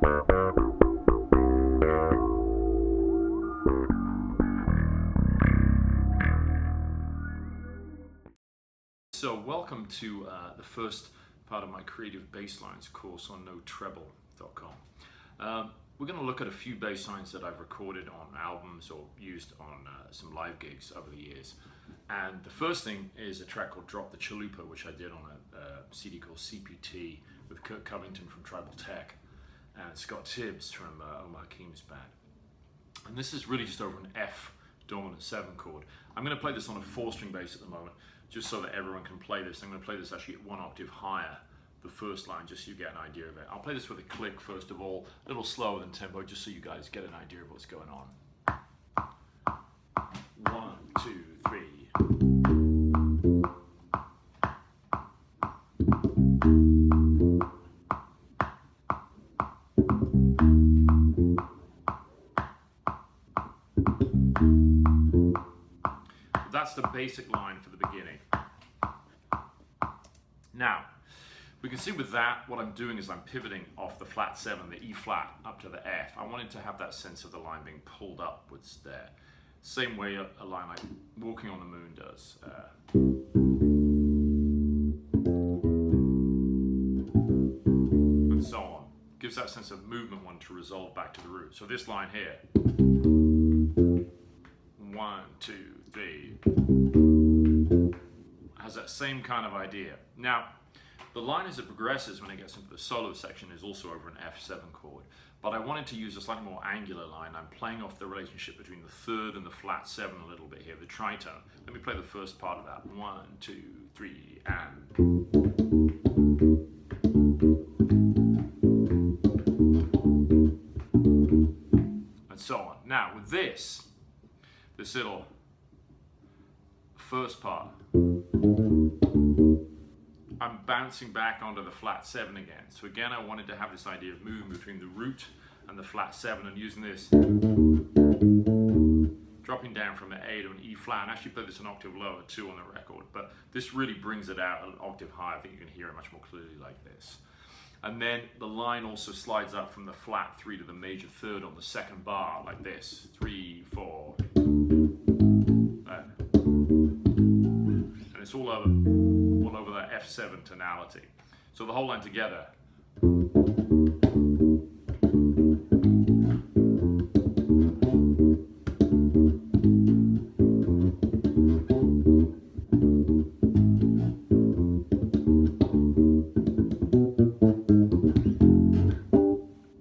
So welcome to the first part of my creative basslines course on notreble.com. We're going to look at a few basslines that I've recorded on albums or used on some live gigs over the years. And the first thing is a track called Drop the Chalupa, which I did on a CD called CPT with Kurt Covington from Tribal Tech and Scott Tibbs from Omar Hakeem's band. And this is really just over an F dominant 7 chord. I'm going to play this on a 4-string bass at the moment, just so that everyone can play this. I'm going to play this actually at 1 octave higher, the first line, just so you get an idea of it. I'll play this with a click first of all, a little slower than tempo, just so you guys get an idea of what's going on. 1, 2, 3. That's the basic line for the beginning. Now, we can see with that, what I'm doing is I'm pivoting off the flat 7, the E flat, up to the F. I wanted to have that sense of the line being pulled upwards there. Same way a line like Walking on the Moon does. And so on. Gives that sense of movement one to resolve back to the root. So this line here. 1, 2, 3. Has that same kind of idea. Now, the line as it progresses when it gets into the solo section is also over an F7 chord, but I wanted to use a slightly more angular line. I'm playing off the relationship between the 3rd and the flat 7 a little bit here, the tritone. Let me play the first part of that. 1, 2, 3, and... and so on. Now, with this little first part, I'm bouncing back onto the flat 7 again. So again, I wanted to have this idea of moving between the root and the flat 7 and using this, dropping down from an A to an E flat, and actually play this an octave lower too on the record, but this really brings it out an octave higher. I think you can hear it much more clearly like this. And then the line also slides up from the flat 3 to the major 3rd on the 2nd bar, like this. 3, 4. And it's all over that F7 tonality. So the whole line together.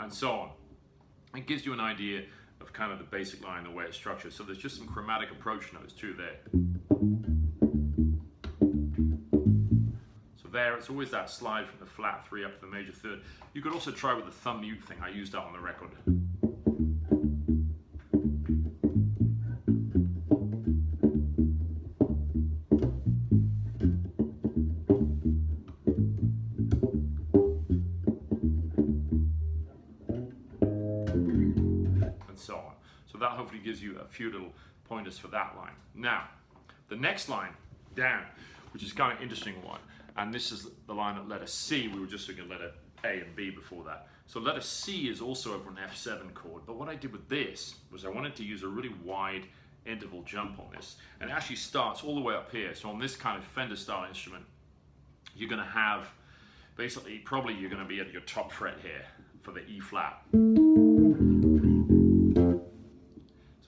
And so on. It gives you an idea of kind of the basic line, the way it's structured. So there's just some chromatic approach notes too there. So there, it's always that slide from the flat 3 up to the major 3rd. You could also try with the thumb mute thing. I used that on the record. So on. So that hopefully gives you a few little pointers for that line. Now, the next line down, which is kind of interesting one, and this is the line at letter C. We were just looking at letter A and B before that. So letter C is also over an F7 chord, but what I did with this was I wanted to use a really wide interval jump on this, and it actually starts all the way up here. So on this kind of Fender style instrument, you're going to have, basically, probably you're going to be at your top fret here for the E flat.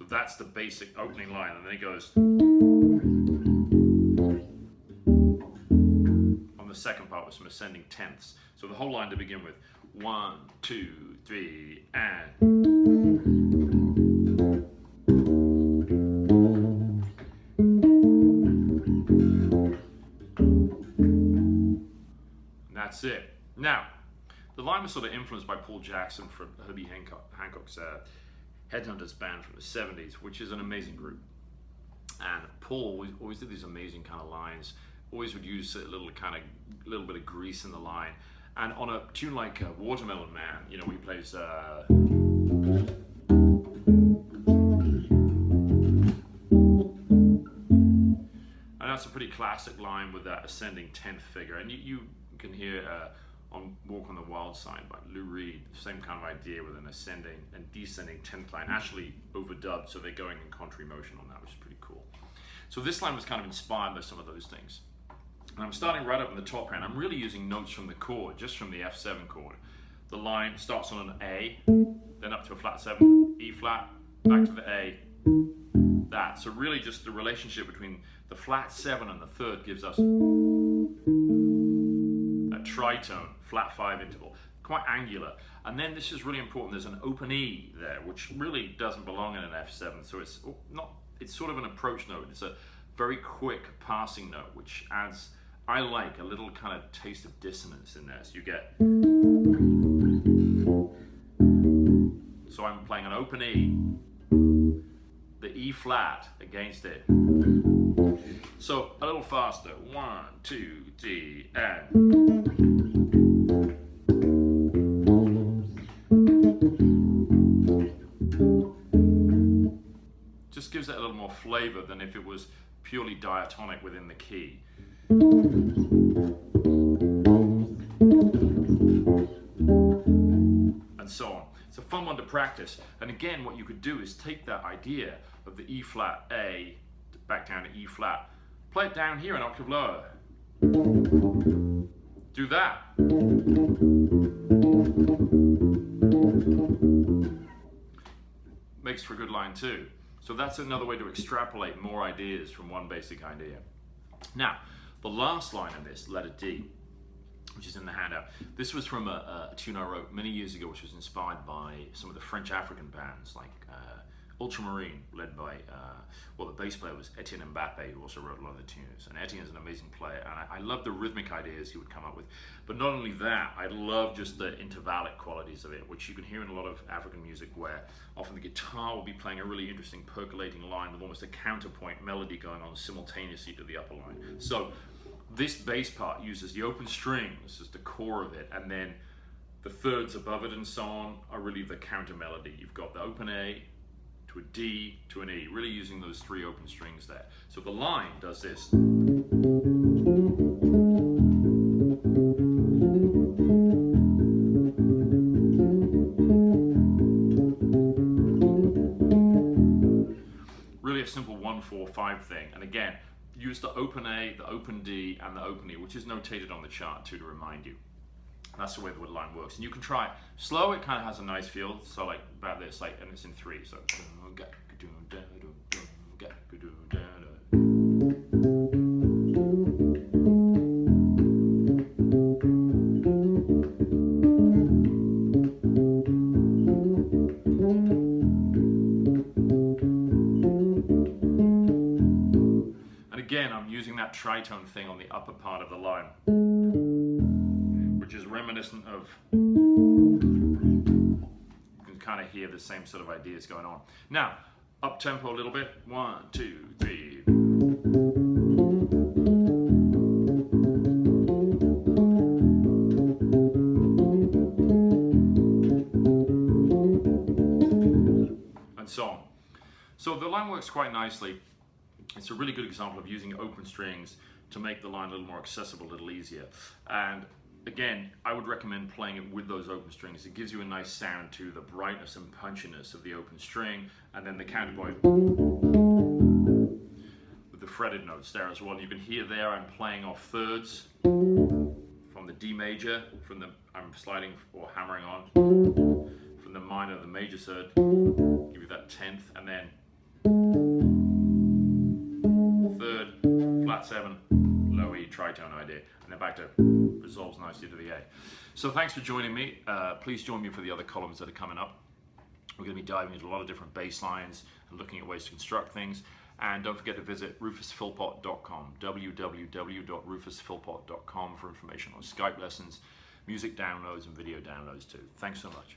That's the basic opening line, and then it goes on the second part with some ascending tenths. So the whole line to begin with: 1, 2, 3, and. And that's it. Now, the line was sort of influenced by Paul Jackson from Herbie Hancock's Headhunters band from the 70s, which is an amazing group. And Paul always did these amazing kind of lines, always would use a little bit of grease in the line. And on a tune like Watermelon Man, you know, he plays and that's a pretty classic line with that ascending 10th figure. And you can hear on Walk on the Wild Side by Lou Reed. Same kind of idea with an ascending and descending 10th line, actually overdubbed, so they're going in contrary motion on that, which is pretty cool. So this line was kind of inspired by some of those things. And I'm starting right up in the top hand. I'm really using notes from the chord, just from the F7 chord. The line starts on an A, then up to a flat 7, E flat, back to the A, that. So really just the relationship between the flat 7 and the third gives us that tritone, flat 5 interval, quite angular. And then this is really important, there's an open E there, which really doesn't belong in an F7, so it's not, it's sort of an approach note. It's a very quick passing note, which adds, I like, a little kind of taste of dissonance in there. So you get, so I'm playing an open E, the E flat against it. So a little faster, 1, 2, 3, and. Just gives it a little more flavor than if it was purely diatonic within the key. And so on. It's a fun one to practice. And again, what you could do is take that idea of the E flat A back down to E flat, play it down here an octave lower. Do that. Makes for a good line too. So that's another way to extrapolate more ideas from one basic idea. Now, the last line of this, letter D, which is in the handout, this was from a tune I wrote many years ago, which was inspired by some of the French African bands, like Ultramarine, led by, well, the bass player was Etienne Mbappe, who also wrote a lot of the tunes. And Etienne is an amazing player, and I love the rhythmic ideas he would come up with. But not only that, I love just the intervallic qualities of it, which you can hear in a lot of African music, where often the guitar will be playing a really interesting percolating line with almost a counterpoint melody going on simultaneously to the upper line. So this bass part uses the open strings as the core of it, and then the thirds above it and so on are really the counter melody. You've got the open A, to a D, to an E, really using those three open strings there. So the line does this. Really a simple 1-4-5 thing. And again, use the open A, the open D, and the open E, which is notated on the chart too to remind you. That's the way the line works. And you can try it slow, it kind of has a nice feel. So like about this, like, and it's in 3. So and again, I'm using that tritone thing on the upper part of the line, which is reminiscent of, you can kind of hear the same sort of ideas going on. Now, up tempo a little bit, 1, 2, 3. And so on. So the line works quite nicely. It's a really good example of using open strings to make the line a little more accessible, a little easier. And again, I would recommend playing it with those open strings. It gives you a nice sound to the brightness and punchiness of the open string, and then the counterpoint with the fretted notes there as well. And you can hear there I'm playing off thirds from the D major, from the, I'm sliding or hammering on from the minor, the major third, give you that 10th, and then third, flat 7, low E, tritone idea, and then back to resolves nicely to the A. So thanks for joining me. Please join me for the other columns that are coming up. We're going to be diving into a lot of different bass lines and looking at ways to construct things. And don't forget to visit rufusphilpot.com, www.rufusphilpot.com for information on Skype lessons, music downloads, and video downloads too. Thanks so much.